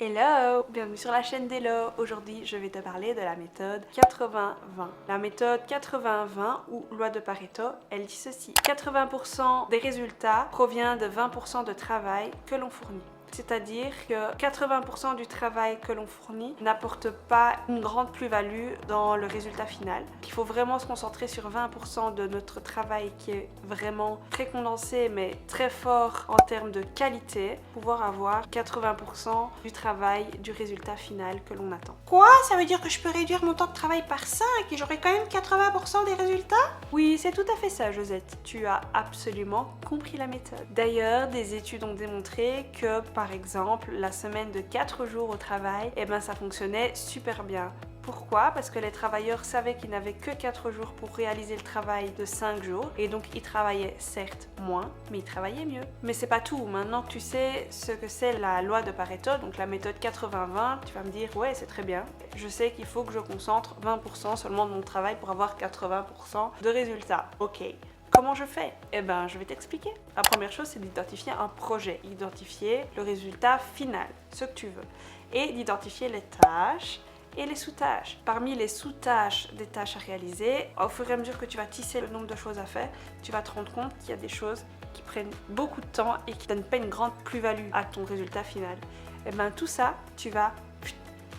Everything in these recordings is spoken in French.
Hello, bienvenue sur la chaîne d'Hello. Aujourd'hui, je vais te parler de la méthode 80-20. La méthode 80-20 ou loi de Pareto, elle dit ceci. 80% des résultats provient de 20% de travail que l'on fournit. C'est-à-dire que 80% du travail que l'on fournit n'apporte pas une grande plus-value dans le résultat final. Il faut vraiment se concentrer sur 20% de notre travail qui est vraiment très condensé mais très fort en termes de qualité, pour pouvoir avoir 80% du travail, du résultat final que l'on attend. Quoi? Ça veut dire que je peux réduire mon temps de travail par 5 et j'aurai quand même 80% des résultats? Oui, c'est tout à fait ça, Josette. Tu as absolument compris la méthode. D'ailleurs, des études ont démontré que, par exemple, la semaine de 4 jours au travail, ça fonctionnait super bien. Pourquoi? Parce que les travailleurs savaient qu'ils n'avaient que 4 jours pour réaliser le travail de 5 jours et donc ils travaillaient certes moins, mais ils travaillaient mieux. Mais c'est pas tout. Maintenant que tu sais ce que c'est la loi de Pareto, donc la méthode 80-20, tu vas me dire ouais, c'est très bien. Je sais qu'il faut que je concentre 20% seulement de mon travail pour avoir 80% de résultats. Ok. Comment je fais? Je vais t'expliquer. La première chose, c'est d'identifier un projet, identifier le résultat final, ce que tu veux, et d'identifier les tâches et les sous-tâches. Parmi les sous-tâches des tâches à réaliser, au fur et à mesure que tu vas tisser le nombre de choses à faire, tu vas te rendre compte qu'il y a des choses qui prennent beaucoup de temps et qui ne donnent pas une grande plus-value à ton résultat final. Tout ça, tu vas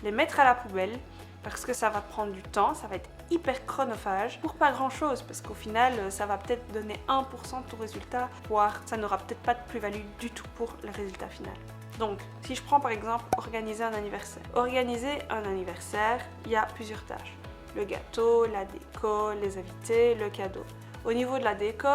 les mettre à la poubelle parce que ça va te prendre du temps, ça va être hyper chronophage pour pas grand chose, parce qu'au final ça va peut-être donner 1% de ton résultat, voire ça n'aura peut-être pas de plus-value du tout pour le résultat final. Donc, si je prends par exemple organiser un anniversaire. Organiser un anniversaire, il y a plusieurs tâches. Le gâteau, la déco, les invités, le cadeau. Au niveau de la déco,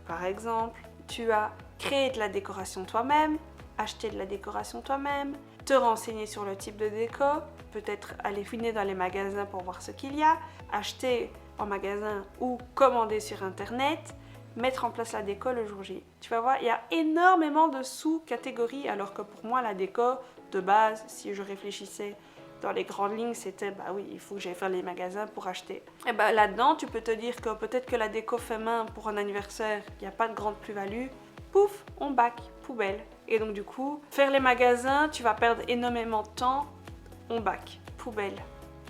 par exemple, tu as créé de la décoration toi-même, acheter de la décoration toi-même, te renseigner sur le type de déco, peut-être aller fouiner dans les magasins pour voir ce qu'il y a, acheter en magasin ou commander sur internet, mettre en place la déco le jour J. Tu vas voir, il y a énormément de sous-catégories, alors que pour moi, la déco, de base, si je réfléchissais dans les grandes lignes, c'était, oui, il faut que j'aille faire les magasins pour acheter. Là-dedans, tu peux te dire que peut-être que la déco fait main pour un anniversaire, il n'y a pas de grande plus-value. Pouf, on bac, poubelle. Et donc du coup, faire les magasins, tu vas perdre énormément de temps, on bac, poubelle.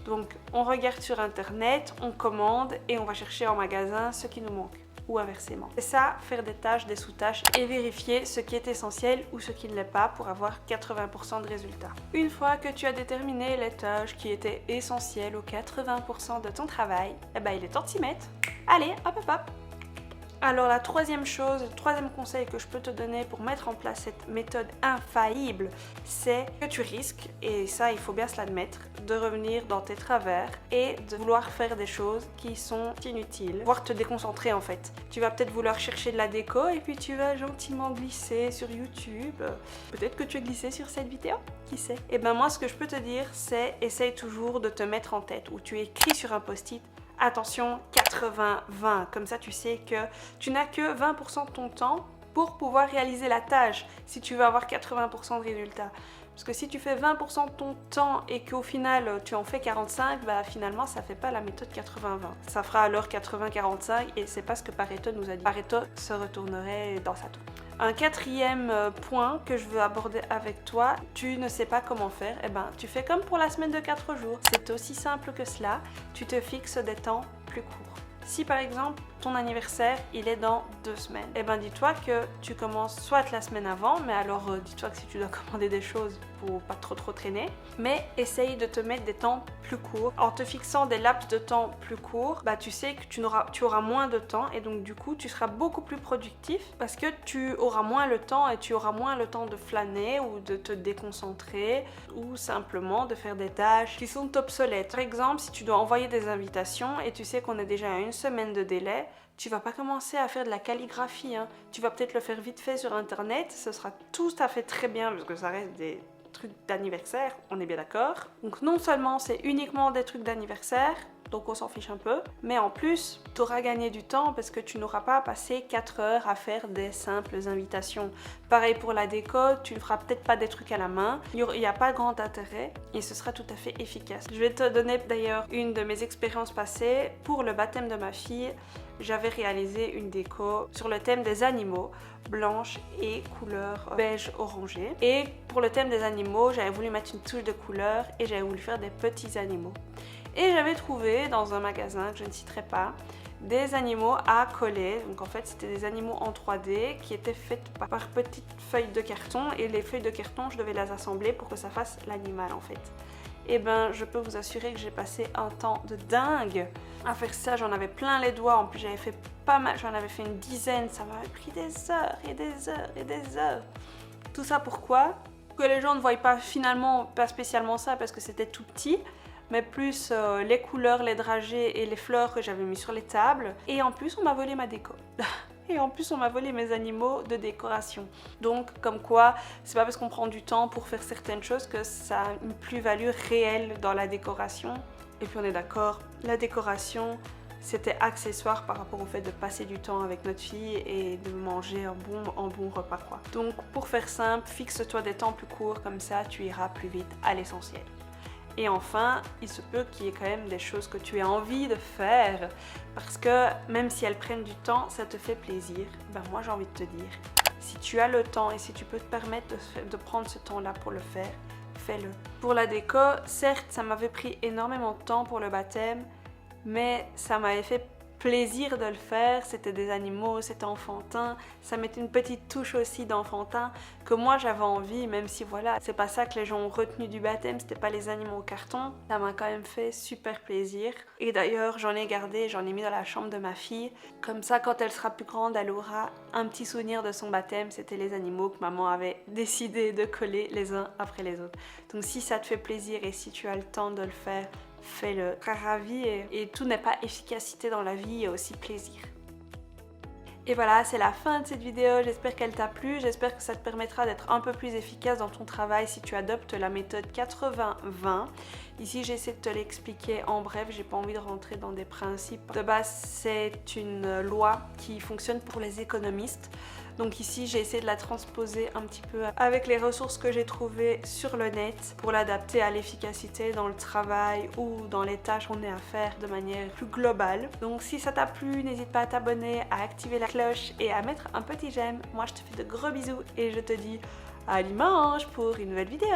Donc on regarde sur internet, on commande et on va chercher en magasin ce qui nous manque. Ou inversement. C'est ça, faire des tâches, des sous-tâches et vérifier ce qui est essentiel ou ce qui ne l'est pas pour avoir 80% de résultats. Une fois que tu as déterminé les tâches qui étaient essentielles aux 80% de ton travail, il est temps de s'y mettre. Allez, hop hop hop. Alors la troisième chose, le troisième conseil que je peux te donner pour mettre en place cette méthode infaillible, c'est que tu risques, et ça il faut bien se l'admettre, de revenir dans tes travers et de vouloir faire des choses qui sont inutiles, voire te déconcentrer en fait. Tu vas peut-être vouloir chercher de la déco et puis tu vas gentiment glisser sur YouTube. Peut-être que tu as glissé sur cette vidéo, qui sait? Moi ce que je peux te dire, c'est essaye toujours de te mettre en tête, ou tu écris sur un post-it. Attention, 80-20, comme ça tu sais que tu n'as que 20% de ton temps pour pouvoir réaliser la tâche si tu veux avoir 80% de résultats. Parce que si tu fais 20% de ton temps et qu'au final tu en fais 45, finalement ça fait pas la méthode 80-20. Ça fera alors 80-45 et c'est pas ce que Pareto nous a dit. Pareto se retournerait dans sa tour. Un quatrième point que je veux aborder avec toi, tu ne sais pas comment faire, tu fais comme pour la semaine de 4 jours. C'est aussi simple que cela, tu te fixes des temps plus courts. Si par exemple ton anniversaire il est dans 2 semaines, dis-toi que tu commences soit la semaine avant, mais alors dis-toi que si tu dois commander des choses pour pas trop traîner, mais essaye de te mettre des temps plus courts. En te fixant des laps de temps plus courts, tu sais que tu auras moins de temps et donc du coup tu seras beaucoup plus productif parce que tu auras moins le temps et tu auras moins le temps de flâner ou de te déconcentrer ou simplement de faire des tâches qui sont obsolètes. Par exemple, si tu dois envoyer des invitations et tu sais qu'on est déjà à 1 semaine de délai, tu vas pas commencer à faire de la calligraphie, Tu vas peut-être le faire vite fait sur internet, ce sera tout à fait très bien parce que ça reste des trucs d'anniversaire, on est bien d'accord. Donc non seulement c'est uniquement des trucs d'anniversaire, donc on s'en fiche un peu. Mais en plus, tu auras gagné du temps parce que tu n'auras pas passé 4 heures à faire des simples invitations. Pareil pour la déco, tu ne feras peut-être pas des trucs à la main, il n'y a pas grand intérêt et ce sera tout à fait efficace. Je vais te donner d'ailleurs une de mes expériences passées. Pour le baptême de ma fille, j'avais réalisé une déco sur le thème des animaux, blanche et couleur beige orangé. Et pour le thème des animaux, j'avais voulu mettre une touche de couleur et j'avais voulu faire des petits animaux. Et j'avais trouvé dans un magasin que je ne citerai pas des animaux à coller. Donc en fait c'était des animaux en 3D qui étaient faits par petites feuilles de carton et les feuilles de carton je devais les assembler pour que ça fasse l'animal en fait. Et ben je peux vous assurer que j'ai passé un temps de dingue à faire ça, j'en avais plein les doigts, en plus j'avais fait pas mal, j'en avais fait une dizaine, ça m'avait pris des heures et des heures et des heures. Tout ça pourquoi? Que les gens ne voient pas finalement pas spécialement ça parce que c'était tout petit, mais plus les couleurs, les dragées et les fleurs que j'avais mis sur les tables. Et en plus on m'a volé ma déco. Et en plus on m'a volé mes animaux de décoration. Donc comme quoi, c'est pas parce qu'on prend du temps pour faire certaines choses que ça a une plus-value réelle dans la décoration. Et puis on est d'accord, la décoration c'était accessoire par rapport au fait de passer du temps avec notre fille et de manger un bon repas quoi. Donc pour faire simple, fixe-toi des temps plus courts, comme ça tu iras plus vite à l'essentiel. Et enfin, il se peut qu'il y ait quand même des choses que tu aies envie de faire parce que même si elles prennent du temps, ça te fait plaisir. Ben moi j'ai envie de te dire, si tu as le temps et si tu peux te permettre de prendre ce temps-là pour le faire, fais-le. Pour la déco, certes, ça m'avait pris énormément de temps pour le baptême, mais ça m'avait fait plaisir de le faire, c'était des animaux, c'était enfantin, ça mettait une petite touche aussi d'enfantin que moi j'avais envie, même si voilà, c'est pas ça que les gens ont retenu du baptême, c'était pas les animaux au carton, ça m'a quand même fait super plaisir. Et d'ailleurs j'en ai gardé, j'en ai mis dans la chambre de ma fille, comme ça quand elle sera plus grande, elle aura un petit souvenir de son baptême, c'était les animaux que maman avait décidé de coller les uns après les autres. Donc si ça te fait plaisir et si tu as le temps de le faire, fais-le. Très ravie et tout n'est pas efficacité dans la vie, il y a aussi plaisir. Et voilà, c'est la fin de cette vidéo, j'espère qu'elle t'a plu, j'espère que ça te permettra d'être un peu plus efficace dans ton travail si tu adoptes la méthode 80-20. Ici j'essaie de te l'expliquer en bref, j'ai pas envie de rentrer dans des principes. De base c'est une loi qui fonctionne pour les économistes. Donc ici j'ai essayé de la transposer un petit peu avec les ressources que j'ai trouvées sur le net pour l'adapter à l'efficacité dans le travail ou dans les tâches qu'on est à faire de manière plus globale. Donc si ça t'a plu, n'hésite pas à t'abonner, à activer la cloche et à mettre un petit j'aime. Moi je te fais de gros bisous et je te dis à dimanche pour une nouvelle vidéo.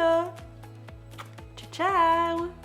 Ciao ciao!